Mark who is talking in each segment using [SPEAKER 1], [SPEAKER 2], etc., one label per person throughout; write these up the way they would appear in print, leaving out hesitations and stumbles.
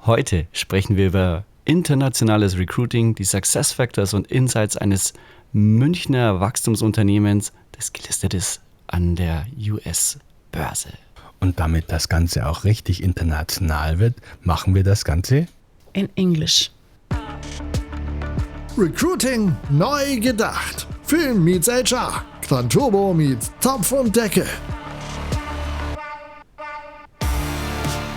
[SPEAKER 1] Heute sprechen wir über internationales Recruiting, die Success Factors und Insights eines Münchner Wachstumsunternehmens, das gelistet ist an der US-Börse.
[SPEAKER 2] Und damit das Ganze auch richtig international wird, machen wir das Ganze
[SPEAKER 3] in English.
[SPEAKER 4] Recruiting neu gedacht. Film meets HR. Gran Turbo meets Topf&Deckel.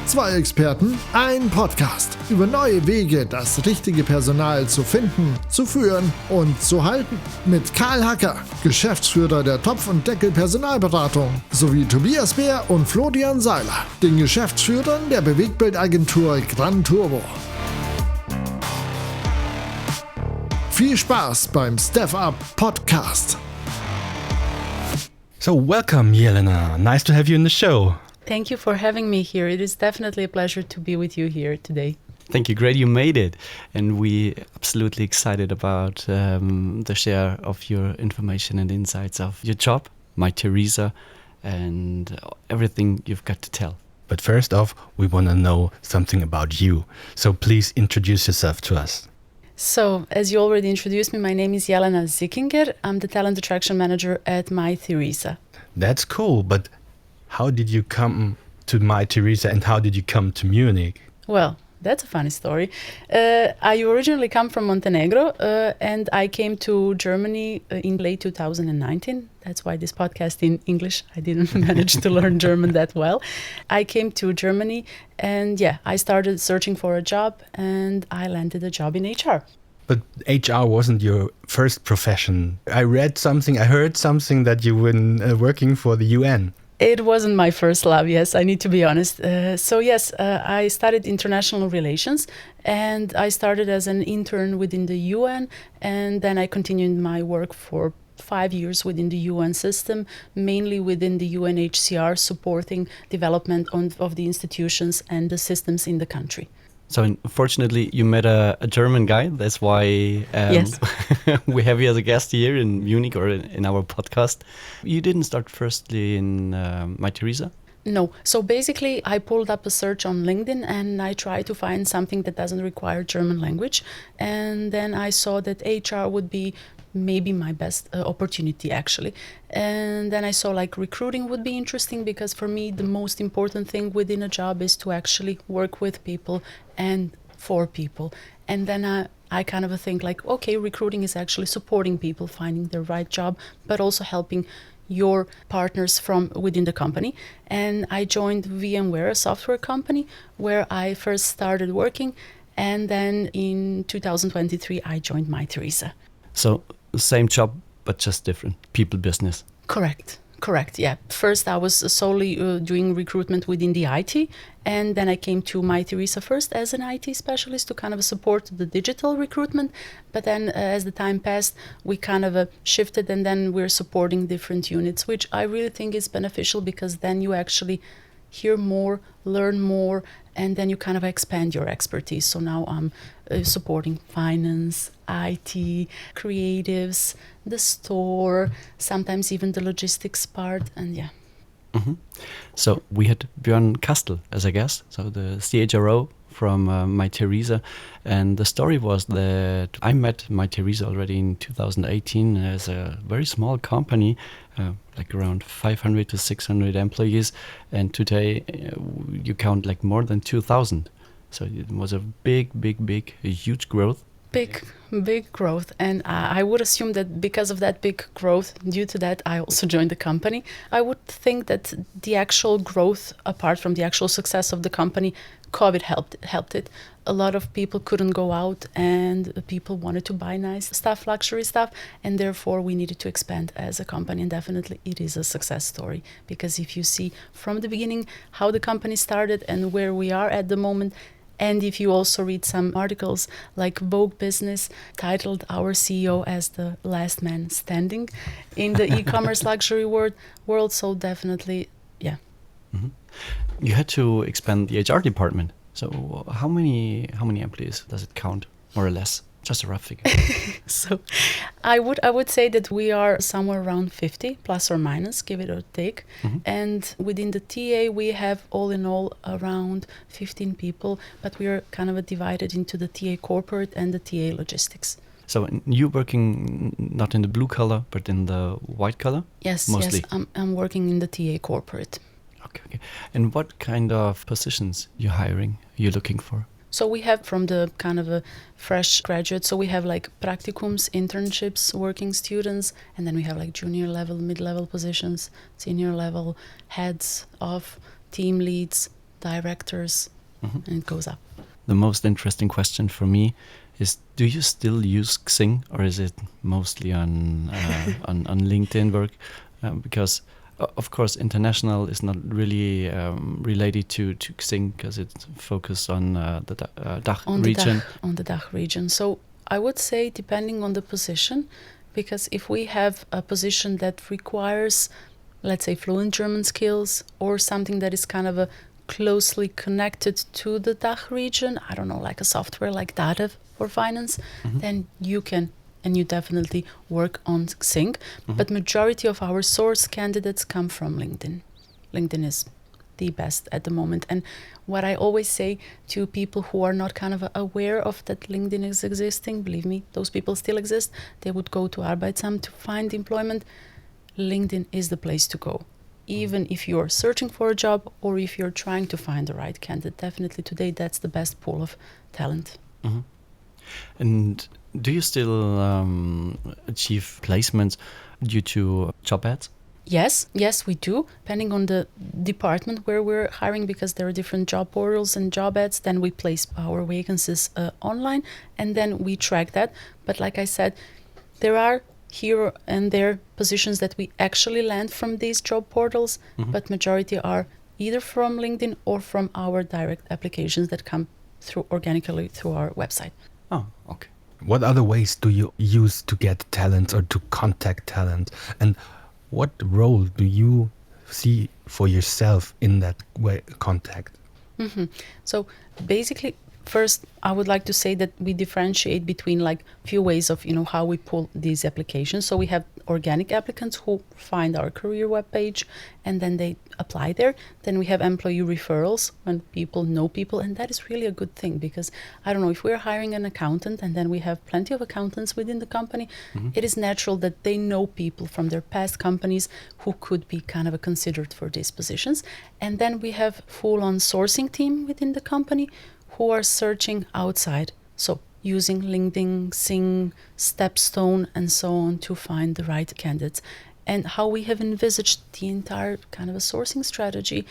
[SPEAKER 4] Zwei Experten, ein Podcast über neue Wege, das richtige Personal zu finden, zu führen und zu halten. Mit Karl Hacker, Geschäftsführer der Topf&Deckel Personalberatung, sowie Tobias Bär und Florian Seiler, den Geschäftsführern der Bewegtbildagentur Gran Turbo. Viel Spaß beim Step Up Podcast.
[SPEAKER 2] So, welcome Jelena. Nice to have you in the show.
[SPEAKER 3] Thank you for having me here. It is definitely a pleasure to be with you here today.
[SPEAKER 1] Thank you. Great you made it. And we absolutely excited about the share of your information and insights of your job, Mytheresa, and everything you've got to tell.
[SPEAKER 2] But first off, we want to know something about you. So please introduce yourself to us.
[SPEAKER 3] So, as you already introduced me, my name is Jelena Sickinger. I'm the Talent Attraction Manager at Mytheresa.
[SPEAKER 2] That's cool, but how did you come to Mytheresa and how did you come to Munich?
[SPEAKER 3] Well, that's a funny story. I originally come from Montenegro and I came to Germany in late 2019. That's why this podcast in English. I didn't manage to learn German that well. I came to Germany and I started searching for a job and I landed a job in HR.
[SPEAKER 2] But HR wasn't your first profession. I heard something that you were working for the UN.
[SPEAKER 3] It wasn't my first love, yes, I need to be honest. I studied international relations and I started as an intern within the UN and then I continued my work for 5 years within the UN system, mainly within the UNHCR, supporting development of the institutions and the systems in the country.
[SPEAKER 1] So unfortunately, you met a German guy. That's why
[SPEAKER 3] Yes.
[SPEAKER 1] we have you as a guest here in Munich or in our podcast. You didn't start firstly in Mytheresa?
[SPEAKER 3] No. So basically, I pulled up a search on LinkedIn and I tried to find something that doesn't require German language. And then I saw that HR would be maybe my best opportunity actually. And then I saw recruiting would be interesting because for me the most important thing within a job is to actually work with people and for people. And then I kind of think okay, recruiting is actually supporting people finding the right job, but also helping your partners from within the company. And I joined VMware, a software company, where I first started working. And then in 2023, I joined Mytheresa.
[SPEAKER 1] So same job, but just different people business.
[SPEAKER 3] Correct, yeah. First, I was solely doing recruitment within the IT, and then I came to Mytheresa first as an IT specialist to kind of support the digital recruitment. But then as the time passed, we kind of shifted, and then we're supporting different units, which I really think is beneficial because then you actually hear more, learn more, and then you kind of expand your expertise. So now I'm supporting finance, IT, creatives, the store, sometimes even the logistics part, and
[SPEAKER 1] Mm-hmm. So we had Björn Kastel as a guest, so the CHRO from Mytheresa, and the story was that I met Mytheresa already in 2018 as a very small company, around 500 to 600 employees, and today you count more than 2,000. So it was a huge growth.
[SPEAKER 3] Big growth, and I would assume that because of that big growth, due to that I also joined the company. I would think that the actual growth, apart from the actual success of the company, COVID helped it. A lot of people couldn't go out and people wanted to buy nice stuff, luxury stuff, and therefore we needed to expand as a company, and definitely it is a success story because if you see from the beginning how the company started and where we are at the moment. And if you also read some articles like Vogue Business titled Our CEO as the Last Man Standing in the e-commerce luxury world, so definitely, yeah.
[SPEAKER 1] Mm-hmm. You had to expand the HR department. So how many employees does it count, more or less? Just a rough figure.
[SPEAKER 3] So I would say that we are somewhere around 50, plus or minus, give it or take. And within the TA, we have all in all around 15 people, but we are kind of divided into the TA corporate and the TA logistics.
[SPEAKER 1] So you're working not in the blue color, but in the white color?
[SPEAKER 3] Yes,
[SPEAKER 1] mostly.
[SPEAKER 3] yes, I'm working in the TA corporate.
[SPEAKER 1] Okay. And what kind of positions you're looking for?
[SPEAKER 3] So we have from the kind of a fresh graduate, so we have like practicums, internships, working students, and then we have like junior level, mid-level positions, senior level, heads of, team leads, directors, and it goes up.
[SPEAKER 1] The most interesting question for me is, do you still use Xing, or is it mostly on LinkedIn work? Because of course, international is not really related to Xing because it's focused on the DACH region.
[SPEAKER 3] On the DACH region. So I would say depending on the position, because if we have a position that requires, let's say, fluent German skills or something that is kind of closely connected to the DACH region, I don't know, like a software like Data for finance, then you can. And you definitely work on Xing. But majority of our source candidates come from LinkedIn. LinkedIn is the best at the moment. And what I always say to people who are not kind of aware of that LinkedIn is existing, believe me, those people still exist. They would go to Arbeitsamt to find employment. LinkedIn is the place to go. Even if you're searching for a job or if you're trying to find the right candidate, definitely today that's the best pool of talent.
[SPEAKER 1] And do you still achieve placements due to job ads?
[SPEAKER 3] Yes, we do. Depending on the department where we're hiring, because there are different job portals and job ads, then we place our vacancies online and then we track that. But like I said, there are here and there positions that we actually land from these job portals, but majority are either from LinkedIn or from our direct applications that come through organically through our website.
[SPEAKER 1] Oh, okay.
[SPEAKER 2] What other ways do you use to get talent or to contact talent? And what role do you see for yourself in that way contact?
[SPEAKER 3] So basically, first, I would like to say that we differentiate between like few ways of, how we pull these applications. So we have organic applicants who find our career webpage and then they apply there. Then we have employee referrals when people know people. And that is really a good thing because, I don't know, if we're hiring an accountant and then we have plenty of accountants within the company, it is natural that they know people from their past companies who could be kind of considered for these positions. And then we have full-on sourcing team within the company who are searching outside. So using LinkedIn, Xing, Stepstone, and so on to find the right candidates. And how we have envisaged the entire kind of a sourcing strategy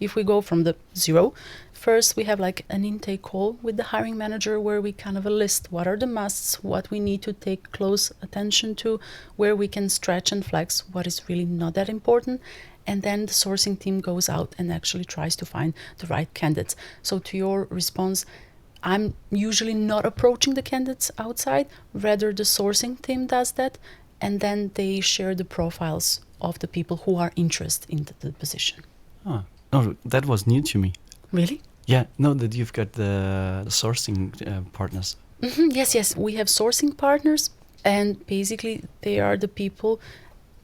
[SPEAKER 3] if we go from the zero, first we have like an intake call with the hiring manager where we kind of list what are the musts, what we need to take close attention to, where we can stretch and flex, what is really not that important. And then the sourcing team goes out and actually tries to find the right candidates. So to your response, I'm usually not approaching the candidates outside, rather the sourcing team does that, and then they share the profiles of the people who are interested in the position.
[SPEAKER 1] Oh, that was new to me.
[SPEAKER 3] Really?
[SPEAKER 1] Yeah, no, that you've got the sourcing partners.
[SPEAKER 3] Yes, we have sourcing partners, and basically they are the people,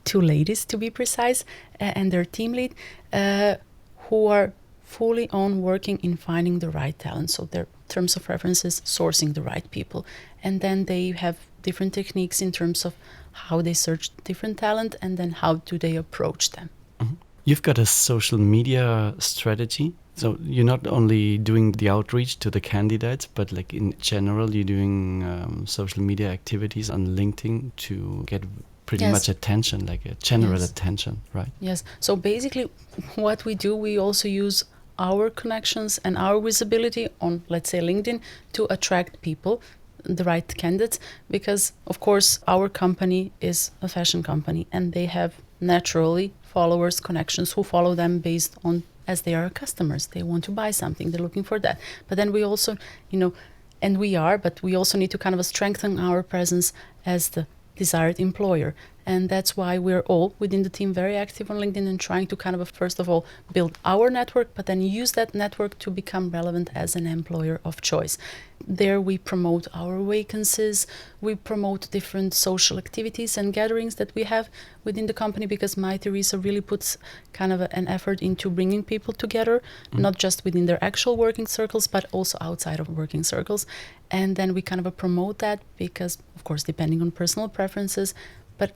[SPEAKER 3] 2 ladies to be precise, and their team lead, who are fully on working in finding the right talent. So their terms of references, sourcing the right people. And then they have different techniques in terms of how they search different talent and then how do they approach them.
[SPEAKER 1] You've got a social media strategy. So you're not only doing the outreach to the candidates, but like in general, you're doing social media activities on LinkedIn to get pretty much attention, like a general attention, right?
[SPEAKER 3] Yes. So basically what we do, we also use our connections and our visibility on, let's say, LinkedIn to attract people, the right candidates, because of course our company is a fashion company and they have naturally followers, connections who follow them based on as they are customers. They want to buy something, they're looking for that. But then we also, but we also need to kind of strengthen our presence as the desired employer. And that's why we're all within the team very active on LinkedIn and trying to kind of, first of all, build our network, but then use that network to become relevant as an employer of choice. There we promote our vacancies, we promote different social activities and gatherings that we have within the company, because Mytheresa really puts kind of an effort into bringing people together, not just within their actual working circles, but also outside of working circles. And then we kind of promote that because, of course, depending on personal preferences, but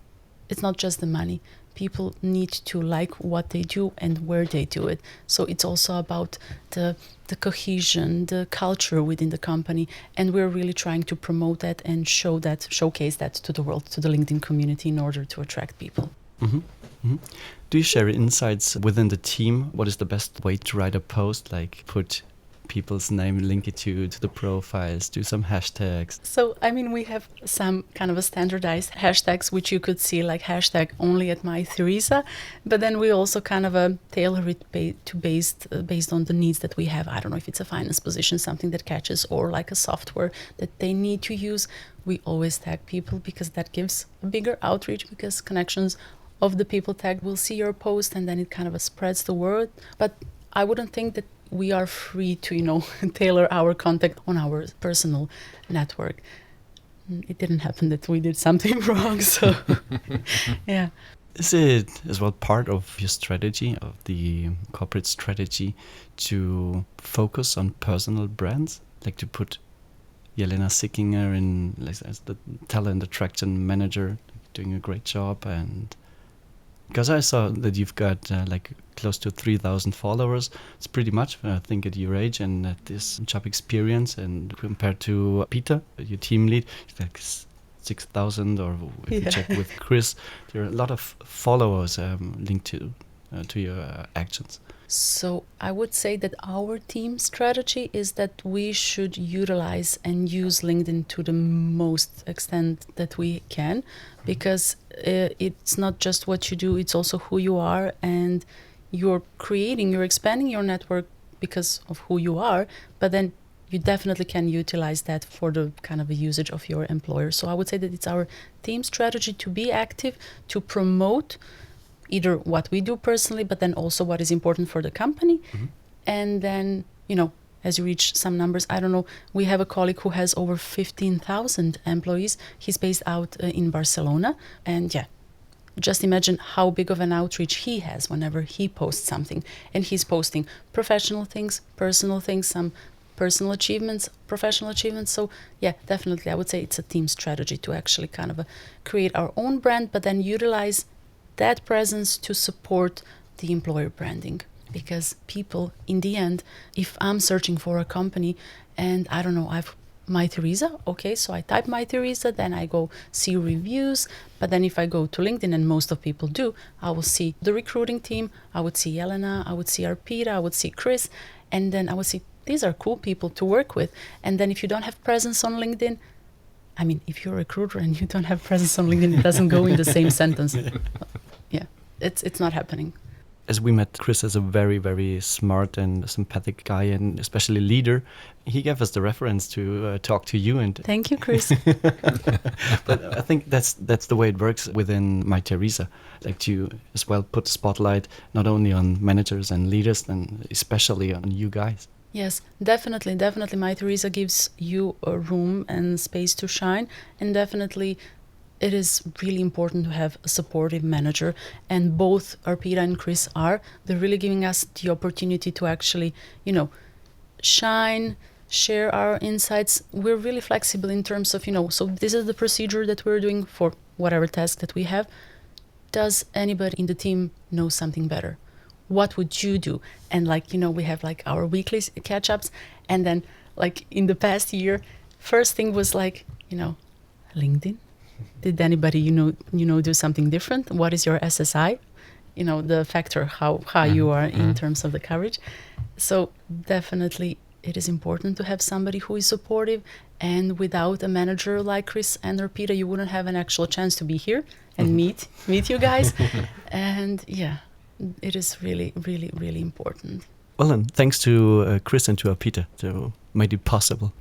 [SPEAKER 3] it's not just the money. People need to like what they do and where they do it. So it's also about the cohesion, the culture within the company. And we're really trying to promote that and showcase that to the world, to the LinkedIn community, in order to attract people.
[SPEAKER 1] Mm-hmm. Mm-hmm. Do you share insights within the team? What is the best way to write a post? Like put people's name, link it to the profiles, do some hashtags.
[SPEAKER 3] So, I mean, we have some kind of a standardized hashtags, which you could see like hashtag only at Mytheresa, but then we also kind of tailor it based on the needs that we have. I don't know if it's a finance position, something that catches, or like a software that they need to use. We always tag people because that gives a bigger outreach, because connections of the people tagged will see your post and then it kind of spreads the word. But I wouldn't think that we are free to, tailor our contact on our personal network. It didn't happen that we did something wrong, so yeah.
[SPEAKER 1] Is it as well part of your strategy, of the corporate strategy, to focus on personal brands? Like to put Jelena Sickinger in like, as the talent attraction manager, doing a great job, and because I saw that you've got like close to 3,000 followers. It's pretty much, I think, at your age and at this job experience. And compared to Peter, your team lead, it's like 6,000, or if you check with Chris, there are a lot of followers linked to your actions.
[SPEAKER 3] So I would say that our team strategy is that we should utilize and use LinkedIn to the most extent that we can, because it's not just what you do, it's also who you are, and you're expanding your network because of who you are, but then you definitely can utilize that for the kind of a usage of your employer. So I would say that it's our team strategy to be active, to promote either what we do personally, but then also what is important for the company. Mm-hmm. And then, as you reach some numbers, I don't know, we have a colleague who has over 15,000 employees. He's based out in Barcelona. And yeah, just imagine how big of an outreach he has whenever he posts something. And he's posting professional things, personal things, some personal achievements, professional achievements. So yeah, definitely, I would say it's a team strategy to actually kind of create our own brand, but then utilize that presence to support the employer branding. Because people, in the end, if I'm searching for a company and I don't know, I've Mytheresa, okay, so I type Mytheresa, then I go see reviews, but then if I go to LinkedIn, and most of people do, I will see the recruiting team, I would see Jelena, I would see Arpita, I would see Chris, and then I would see these are cool people to work with. And then if you don't have presence on LinkedIn, I mean, if you're a recruiter and you don't have presence on LinkedIn, it doesn't go in the same sentence. Yeah, it's not happening.
[SPEAKER 1] As we met Chris as a very, very smart and sympathetic guy, and especially leader, he gave us the reference to talk to you. And
[SPEAKER 3] thank you, Chris.
[SPEAKER 1] But I think that's the way it works within Mytheresa, like to as well put the spotlight not only on managers and leaders, and especially on you guys.
[SPEAKER 3] Yes, definitely. Mytheresa gives you a room and space to shine, and definitely it is really important to have a supportive manager, and both Arpita and Chris they're really giving us the opportunity to actually, shine, share our insights. We're really flexible in terms of, so this is the procedure that we're doing for whatever task that we have. Does anybody in the team know something better? What would you do? And we have our weekly catch-ups, and then in the past year, first thing was LinkedIn. Did anybody do something different? What is your SSI? The factor how you are in terms of the coverage. So definitely it is important to have somebody who is supportive, and without a manager like Chris and Arpita, you wouldn't have an actual chance to be here and meet you guys. And yeah, it is really, really, really important.
[SPEAKER 1] Well, and thanks to Chris and to Arpita to made it possible.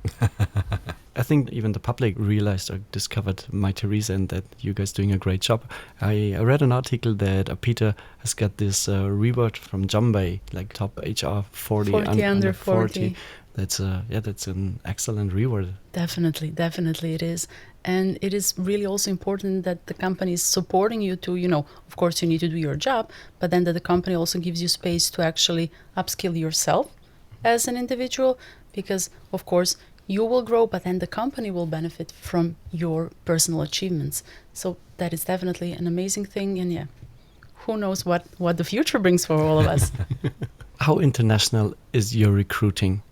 [SPEAKER 1] I think even the public realized or discovered Mytheresa and that you guys doing a great job. I read an article that Peter has got this reward from Jumbay, like top HR 40
[SPEAKER 3] under 40.
[SPEAKER 1] That's an excellent reward.
[SPEAKER 3] Definitely it is. And it is really also important that the company is supporting you to, of course you need to do your job, but then that the company also gives you space to actually upskill yourself as an individual, because of course you will grow, but then the company will benefit from your personal achievements. So that is definitely an amazing thing. And yeah, who knows what the future brings for all of us.
[SPEAKER 1] How international is your recruiting?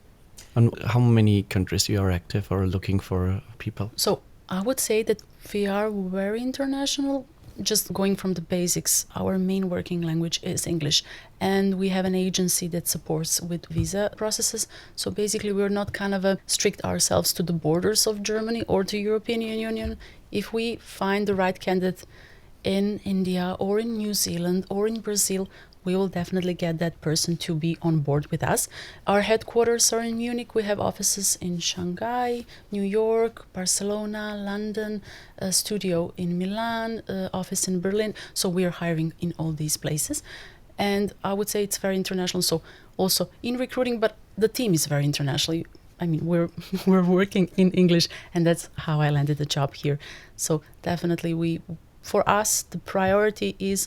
[SPEAKER 1] And how many countries you are active or looking for people?
[SPEAKER 3] So I would say that we are very international. Just going from the basics, our main working language is English, and we have an agency that supports with visa processes. So basically we're not kind of strict ourselves to the borders of Germany or to European Union. If we find the right candidate in India or in New Zealand or in Brazil, we will definitely get that person to be on board with us. Our headquarters are in Munich. We have offices in Shanghai, New York, Barcelona, London, a studio in Milan, office in Berlin. So we are hiring in all these places. And I would say it's very international. So also in recruiting, but the team is very international. I mean, we're working in English, and that's how I landed the job here. So definitely for us, the priority is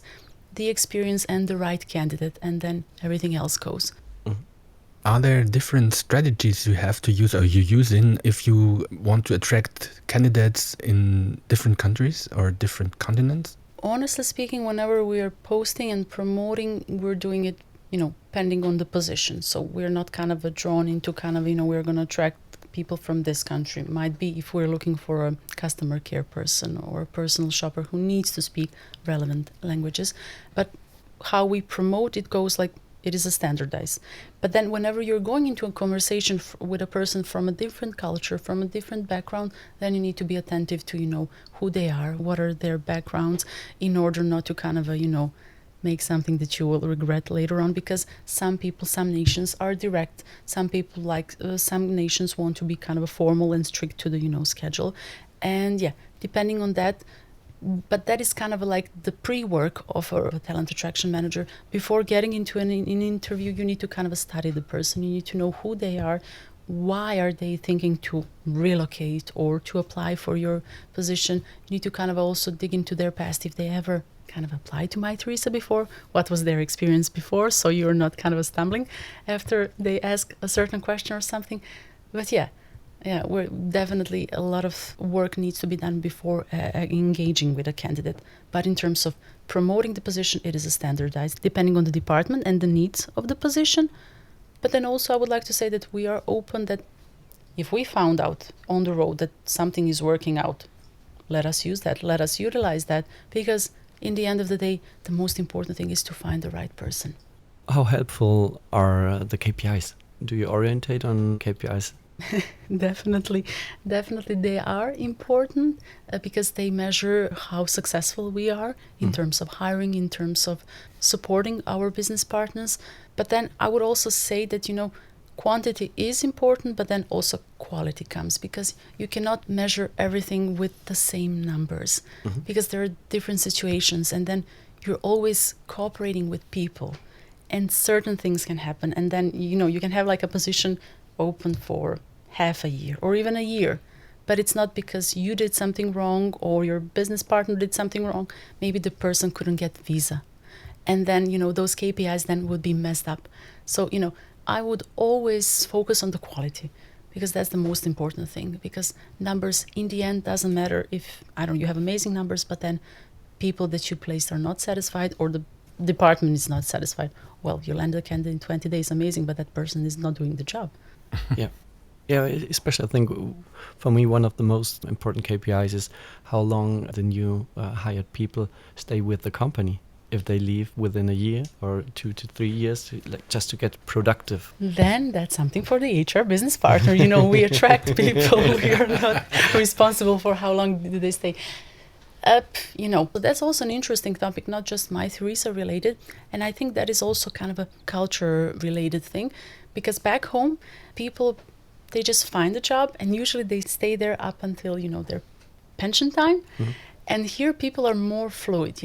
[SPEAKER 3] the experience and the right candidate, and then everything else goes.
[SPEAKER 2] Are there different strategies you have to use or you use if you want to attract candidates in different countries or different continents?
[SPEAKER 3] Honestly speaking, whenever we are posting and promoting, we're doing it, pending on the position. So we're not kind of drawn into kind of, we're going to attract people from this country. Might be if we're looking for a customer care person or a personal shopper who needs to speak relevant languages. But how we promote it goes like it is a standardized. But then whenever you're going into a conversation with a person from a different culture, from a different background, then you need to be attentive to, who they are, what are their backgrounds, in order not to kind of, make something that you will regret later on, because some nations are direct. Some people some nations want to be kind of formal and strict to the, schedule. And yeah, depending on that, but that is kind of like the pre-work of a talent attraction manager. Before getting into an interview, you need to kind of study the person. You need to know who they are, why are they thinking to relocate or to apply for your position. You need to kind of also dig into their past, if they ever kind of applied to Mytheresa before, what was their experience before, so you're not kind of stumbling after they ask a certain question or something. But yeah, we're definitely, a lot of work needs to be done before engaging with a candidate. But in terms of promoting the position, it is a standardized, depending on the department and the needs of the position. But then also I would like to say that we are open that if we found out on the road that something is working out, let us use that, let us utilize that, because in the end of the day, the most important thing is to find the right person.
[SPEAKER 1] How helpful are the KPIs? Do you orientate on KPIs?
[SPEAKER 3] Definitely they are important because they measure how successful we are in terms of hiring, in terms of supporting our business partners. But then I would also say that, quantity is important, but then also quality comes, because you cannot measure everything with the same numbers, because there are different situations, and then you're always cooperating with people, and certain things can happen, and then you can have like a position open for half a year or even a year, but it's not because you did something wrong or your business partner did something wrong. Maybe the person couldn't get visa, and then those KPIs then would be messed up. So I would always focus on the quality, because that's the most important thing, because numbers in the end doesn't matter if, you have amazing numbers, but then people that you placed are not satisfied or the department is not satisfied. Well, you landed a candidate in 20 days, amazing, but that person is not doing the job.
[SPEAKER 1] Yeah, especially I think for me one of the most important KPIs is how long the new hired people stay with the company. If they leave within a year or 2 to 3 years, just to get productive.
[SPEAKER 3] Then that's something for the HR business partner. We attract people. We are not responsible for how long do they stay. So that's also an interesting topic, not just Mytheresa related. And I think that is also kind of a culture related thing, because back home, people they just find a job, and usually they stay there up until, their pension time. And here people are more fluid,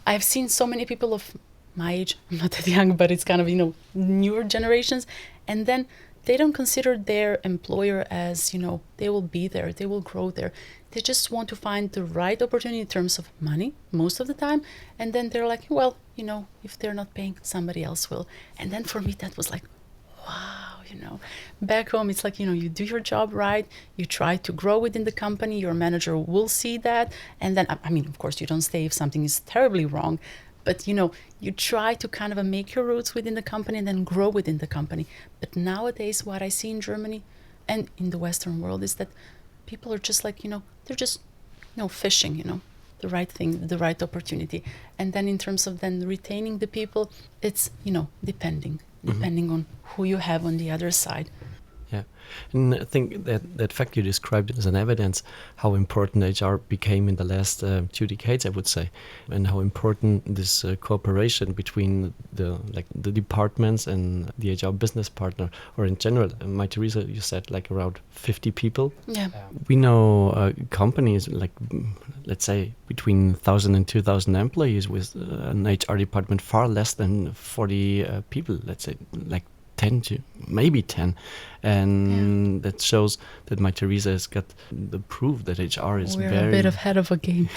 [SPEAKER 3] I've seen so many people of my age, I'm not that young, but it's kind of, newer generations, and then they don't consider their employer as, they will be there, they will grow there. They just want to find the right opportunity in terms of money most of the time. And then they're like, well, if they're not paying, somebody else will. And then for me, that was like, wow, back home, it's like, you do your job right. You try to grow within the company. Your manager will see that. And then, of course, you don't stay if something is terribly wrong. But, you try to kind of make your roots within the company and then grow within the company. But nowadays, what I see in Germany and in the Western world is that people are just like, they're just, fishing, the right thing, the right opportunity. And then in terms of then retaining the people, it's, depending on who you have on the other side.
[SPEAKER 1] Yeah, and I think that fact you described as an evidence how important HR became in the last 2 decades, I would say, and how important this cooperation between the departments and the HR business partner, or in general, Mytheresa, you said like around 50 people.
[SPEAKER 3] Yeah.
[SPEAKER 1] We know companies like, let's say, between 1,000 and 2,000 employees with an HR department far less than 40 people, let's say, like 10 to maybe 10, and that shows that Mytheresa has got the proof that HR is
[SPEAKER 3] We're
[SPEAKER 1] very
[SPEAKER 3] a bit ahead of a game.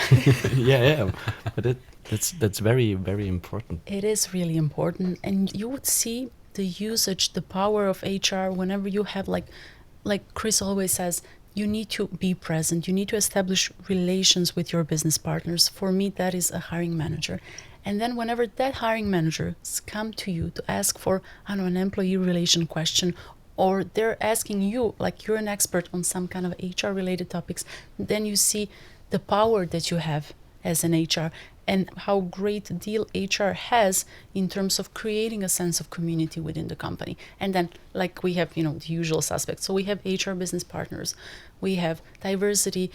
[SPEAKER 1] yeah, but that's very, very important.
[SPEAKER 3] It is really important, and you would see the usage, the power of HR whenever you have like Chris always says, you need to be present. You need to establish relations with your business partners. For me, that is a hiring manager. And then whenever that hiring manager come to you to ask for, an employee relation question, or they're asking you, like you're an expert on some kind of HR related topics, then you see the power that you have as an HR and how great a deal HR has in terms of creating a sense of community within the company. And then like we have, the usual suspects. So we have HR business partners, we have diversity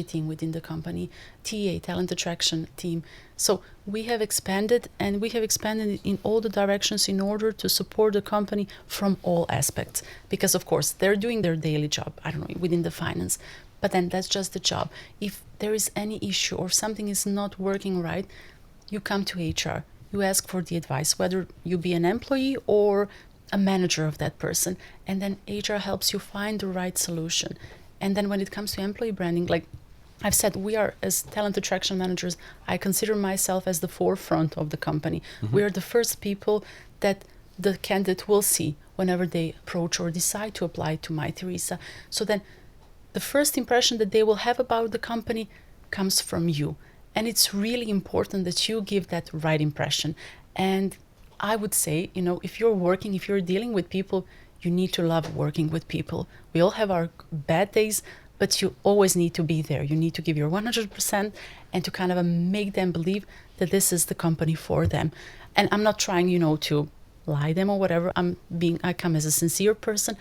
[SPEAKER 3] team within the company, TA, talent attraction team. So we have expanded in all the directions in order to support the company from all aspects. Because of course they're doing their daily job, within the finance, but then that's just the job. If there is any issue or something is not working right, you come to HR, you ask for the advice, whether you be an employee or a manager of that person, and then HR helps you find the right solution. And then when it comes to employee branding, like I've said, we are, as talent attraction managers, I consider myself as the forefront of the company. We are the first people that the candidate will see whenever they approach or decide to apply to Mytheresa. So then the first impression that they will have about the company comes from you. And it's really important that you give that right impression. And I would say, if you're dealing with people, you need to love working with people. We all have our bad days, but you always need to be there. You need to give your 100% and to kind of make them believe that this is the company for them. And I'm not trying, to lie them or whatever. I come as a sincere person,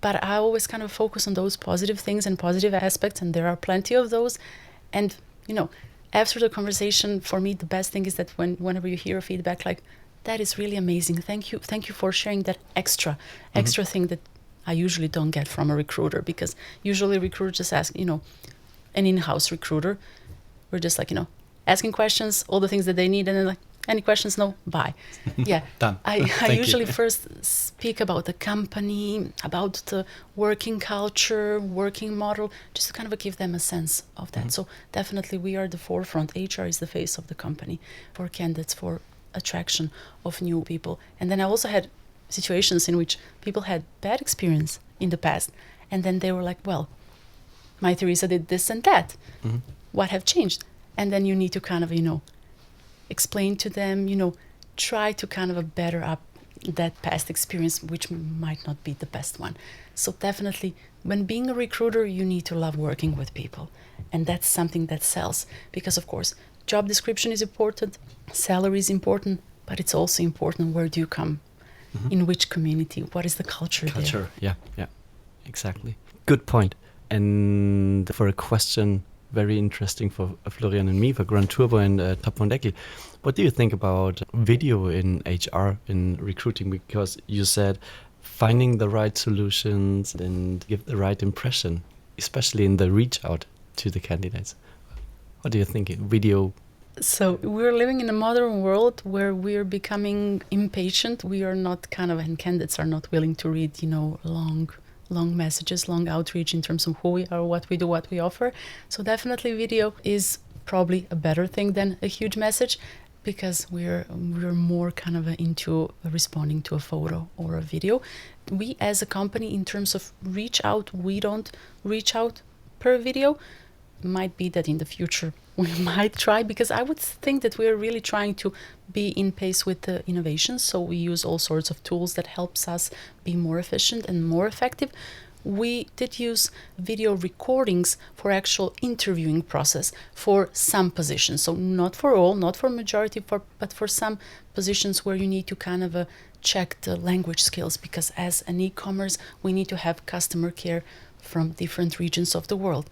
[SPEAKER 3] but I always kind of focus on those positive things and positive aspects, and there are plenty of those. And, after the conversation, for me, the best thing is that whenever you hear feedback like, that is really amazing, thank you for sharing that extra thing that I usually don't get from a recruiter, because usually recruiters just ask, an in-house recruiter, we're just like, asking questions, all the things that they need, and then like, any questions? No? Bye. Yeah.
[SPEAKER 2] Done.
[SPEAKER 3] I usually first speak about the company, about the working culture, working model, just to kind of give them a sense of that. So definitely we are the forefront. HR is the face of the company for candidates, for attraction of new people. And then I also had situations in which people had bad experience in the past, and then they were like, well, Mytheresa did this and that. What have changed? And then you need to kind of, explain to them, try to kind of better up that past experience, which might not be the best one. So definitely, when being a recruiter, you need to love working with people. And that's something that sells. Because, of course, job description is important, salary is important, but it's also important, where do you come? In which community? What is the culture there?
[SPEAKER 1] Yeah, exactly. Good point. And for a question very interesting for Florian and me, for Grand Turbo and TOPF&DECKEL, what do you think about video in HR, in recruiting? Because you said finding the right solutions and give the right impression, especially in the reach out to the candidates. What do you think? Video.
[SPEAKER 3] So we're living in a modern world where we're becoming impatient. We are not and candidates are not willing to read, long messages, long outreach in terms of who we are, what we do, what we offer. So definitely video is probably a better thing than a huge message, because we're more into responding to a photo or a video. We as a company, in terms of reach out, we don't reach out per video. Might be that in the future we might try, because I would think that we're really trying to be in pace with the innovations. So we use all sorts of tools that helps us be more efficient and more effective. We did use video recordings for actual interviewing process for some positions. So not for all, not for majority, but for some positions where you need to check the language skills, because as an e-commerce, we need to have customer care from different regions of the world.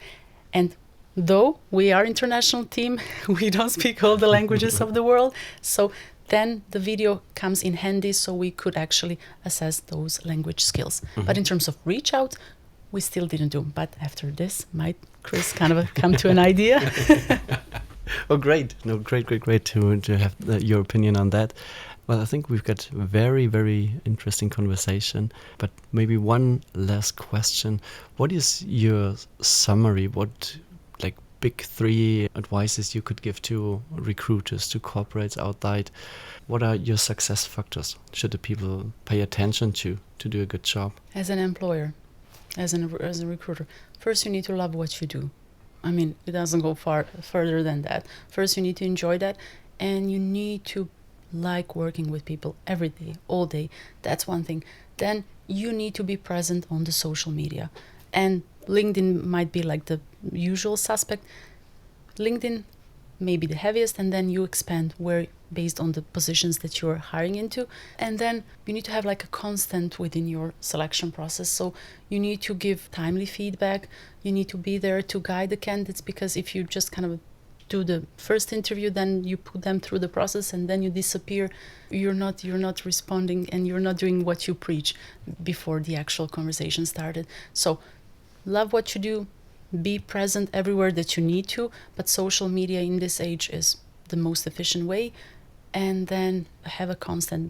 [SPEAKER 3] And though we are international team, we don't speak all the languages of the world. So then the video comes in handy, so we could actually assess those language skills. Mm-hmm. But in terms of reach out, we still didn't do. But after this, might Chris come to an idea?
[SPEAKER 1] Oh, great. No, great to have your opinion on that. Well, I think we've got a very, very interesting conversation. But maybe one last question. What is your summary? What big 3 advices you could give to recruiters, to corporates outside? What are your success factors? Should the people pay attention to do a good job?
[SPEAKER 3] As an employer, as a recruiter, first you need to love what you do. I mean, it doesn't go further than that. First you need to enjoy that, and you need to like working with people every day, all day. That's one thing. Then you need to be present on the social media. And LinkedIn might be like the usual suspect. LinkedIn may be the heaviest, and then you expand based on the positions that you're hiring into. And then you need to have a constant within your selection process. So you need to give timely feedback. You need to be there to guide the candidates, because if you just do the first interview, then you put them through the process and then you disappear, you're not responding, and you're not doing what you preach before the actual conversation started. So love what you do, be present everywhere that you need to, but social media in this age is the most efficient way. And then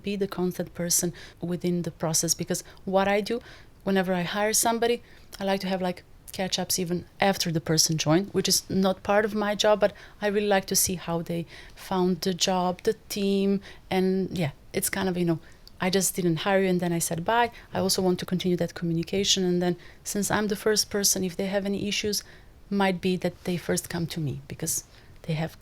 [SPEAKER 3] be the constant person within the process, because what I do whenever I hire somebody, I like to have catch-ups even after the person joined, which is not part of my job, but I really like to see how they found the job, the team, and it's I just didn't hire you and then I said bye. I also want to continue that communication, and then since I'm the first person, if they have any issues, might be that they first come to me, because they have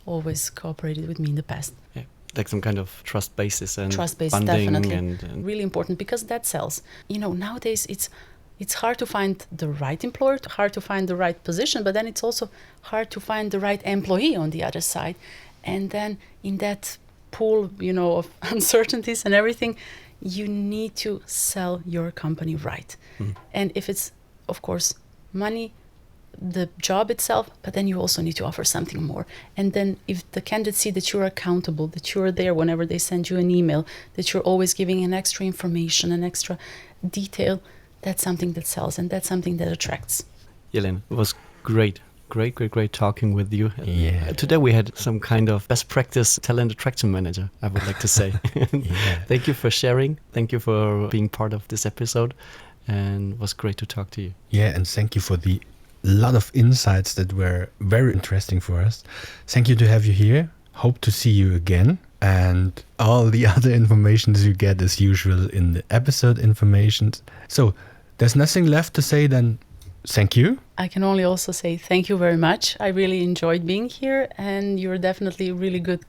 [SPEAKER 3] always cooperated with me in the past.
[SPEAKER 1] Yeah, like some kind of trust basis and
[SPEAKER 3] bonding, definitely, and really important, because that sells. Nowadays it's hard to find the right employer, hard to find the right position, but then it's also hard to find the right employee on the other side. And then in that pool, of uncertainties and everything, you need to sell your company right. And if it's, of course, money, the job itself, but then you also need to offer something more. And then if the candidates see that you're accountable, that you're there whenever they send you an email, that you're always giving an extra information, an extra detail, that's something that sells, and that's something that attracts.
[SPEAKER 1] Jelena, it was great talking with you.
[SPEAKER 2] Yeah.
[SPEAKER 1] Today we had some kind of best practice talent attraction manager, I would like to say.
[SPEAKER 2] Yeah.
[SPEAKER 1] Thank you for sharing. Thank you for being part of this episode. And it was great to talk to you.
[SPEAKER 2] Yeah, and thank you for the lot of insights that were very interesting for us. Thank you to have you here. Hope to see you again. And all the other information you get as usual in the episode information. So there's nothing left to say than thank you.
[SPEAKER 3] I can only also say thank you very much. I really enjoyed being here, and you're definitely really good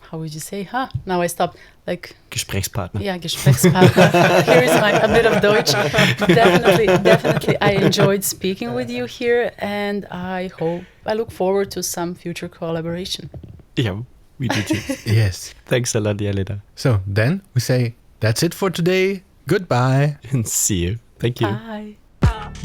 [SPEAKER 3] how would you say? Now I stopped.
[SPEAKER 1] Gesprächspartner.
[SPEAKER 3] Yeah, Gesprächspartner. Here is a bit of Deutsch. Definitely, I enjoyed speaking with you here, and I look forward to some future collaboration.
[SPEAKER 1] Yeah, we do too.
[SPEAKER 2] Yes.
[SPEAKER 1] Thanks a lot, Jelena.
[SPEAKER 2] So then we say that's it for today. Goodbye.
[SPEAKER 1] And see you. Thank you.
[SPEAKER 3] Bye.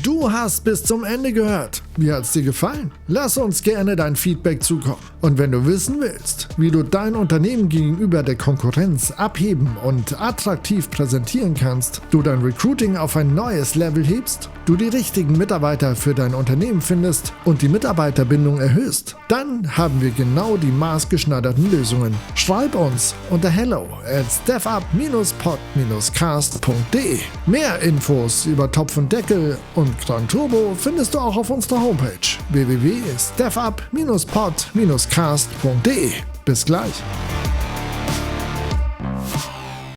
[SPEAKER 4] Du hast bis zum Ende gehört. Wie hat's dir gefallen? Lass uns gerne dein Feedback zukommen. Und wenn du wissen willst, wie du dein Unternehmen gegenüber der Konkurrenz abheben und attraktiv präsentieren kannst, du dein Recruiting auf ein neues Level hebst, du die richtigen Mitarbeiter für dein Unternehmen findest und die Mitarbeiterbindung erhöhst, dann haben wir genau die maßgeschneiderten Lösungen. Schreib uns unter hello@stefup-pod-cast.de. Mehr Infos über Topf und Deckel und Gran Turbo findest du auch auf unserer Homepage www.stefup-pod-cast.de. Bis gleich.